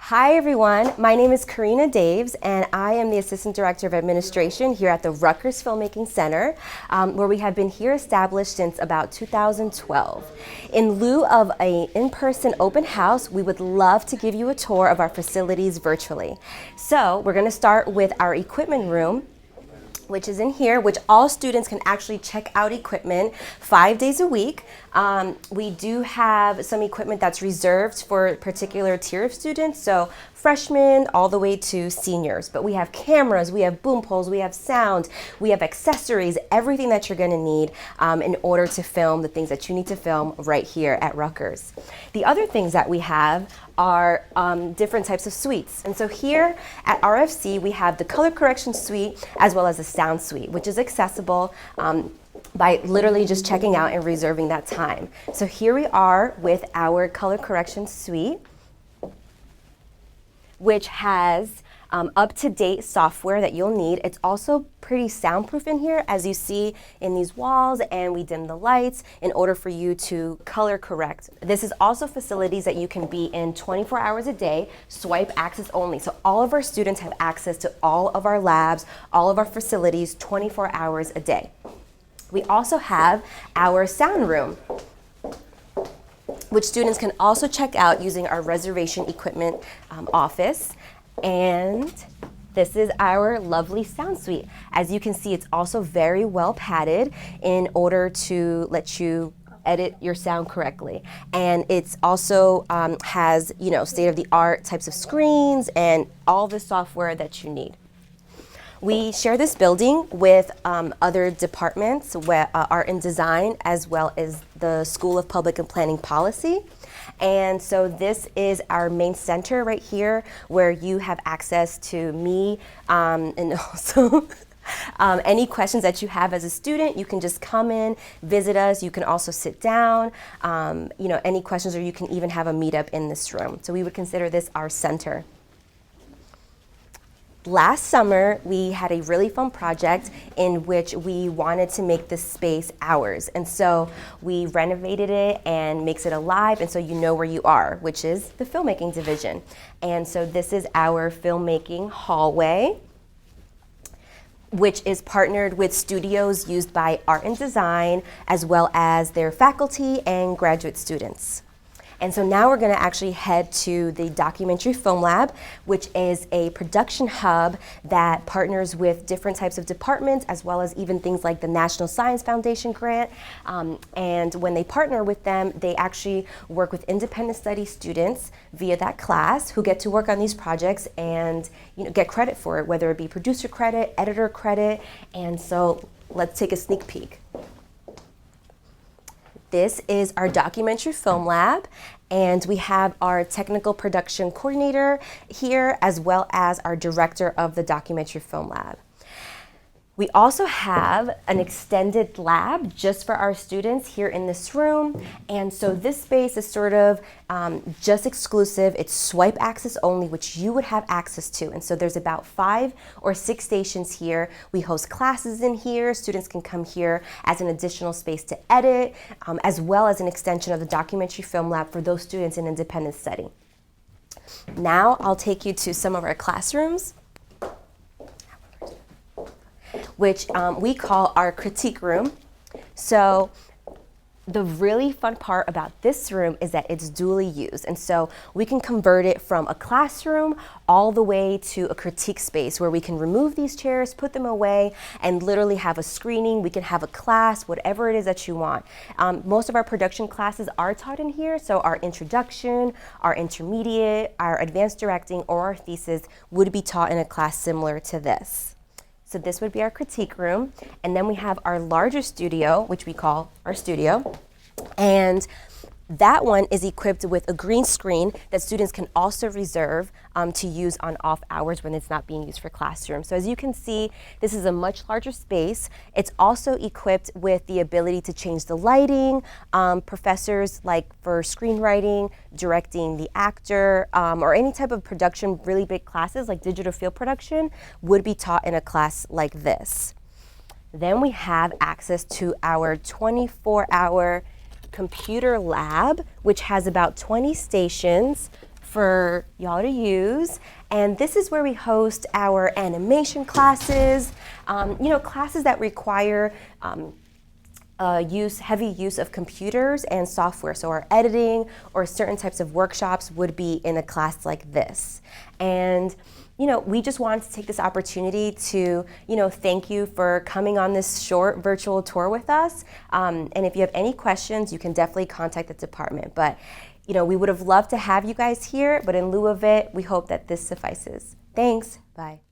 Hi everyone, my name is Karina Daves and I am the Assistant Director of Administration here at the Rutgers Filmmaking Center, where we have been here established since about 2012. In lieu of an in-person open house, we would love to give you a tour of our facilities virtually. So we're going to start with our equipment room, which is in here, which all students can actually check out equipment 5 days a week. We do have some equipment that's reserved for a particular tier of students, so freshmen all the way to seniors. But we have cameras, we have boom poles, we have sound, we have accessories, everything that you're gonna need in order to film the things that you need to film right here at Rutgers. The other things that we have are different types of suites. And so here at RFC, we have the color correction suite as well as the sound suite, which is accessible by literally just checking out and reserving that time. So here we are with our color correction suite, which has up-to-date software that you'll need. It's also pretty soundproof in here, as you see in these walls, and we dim the lights in order for you to color correct. This is also facilities that you can be in 24 hours a day, swipe access only. So all of our students have access to all of our labs, all of our facilities 24 hours a day. We also have our sound room, which students can also check out using our reservation equipment office. And this is our lovely sound suite. As you can see, it's also very well padded in order to let you edit your sound correctly. And it's also has, state-of-the-art types of screens and all the software that you need. We share this building with other departments, art and design, as well as the School of Public and Planning Policy. And so this is our main center right here, where you have access to me and also any questions that you have as a student. You can just come in, visit us. You can also sit down, any questions, or you can even have a meetup in this room. So we would consider this our center. Last summer, we had a really fun project in which we wanted to make this space ours. And so we renovated it and makes it alive, and so you know where you are, which is the filmmaking division. And so this is our Filmmaking Hallway, which is partnered with studios used by art and design, as well as their faculty and graduate students. And so now we're going to actually head to the Documentary Film Lab, which is a production hub that partners with different types of departments, as well as even things like the National Science Foundation grant. And when they partner with them, they actually work with independent study students via that class who get to work on these projects and get credit for it, whether it be producer credit, editor credit. And so let's take a sneak peek. This is our Documentary Film Lab, and we have our technical production coordinator here, as well as our director of the Documentary Film Lab. We also have an extended lab just for our students here in this room. And so this space is sort of just exclusive. It's swipe access only, which you would have access to. And so there's about 5 or 6 stations here. We host classes in here. Students can come here as an additional space to edit, as well as an extension of the Documentary Film Lab for those students in independent study. Now I'll take you to some of our classrooms, which we call our critique room. So the really fun part about this room is that it's dually used. And so we can convert it from a classroom all the way to a critique space where we can remove these chairs, put them away, and literally have a screening. We can have a class, whatever it is that you want. Most of our production classes are taught in here. So our introduction, our intermediate, our advanced directing, or our thesis would be taught in a class similar to this. So this would be our critique room. And then we have our larger studio, which we call our studio. And that one is equipped with a green screen that students can also reserve to use on off hours when it's not being used for classroom. So as you can see, this is a much larger space. It's also equipped with the ability to change the lighting. Professors, like for screenwriting, directing the actor, or any type of production, really big classes like digital field production, would be taught in a class like this. Then we have access to our 24-hour computer lab, which has about 20 stations for y'all to use. And this is where we host our animation classes, classes that require heavy use of computers and software. So our editing or certain types of workshops would be in a class like this. And we just wanted to take this opportunity to, thank you for coming on this short virtual tour with us. And if you have any questions, you can definitely contact the department. But, we would have loved to have you guys here, but in lieu of it, we hope that this suffices. Thanks. Bye.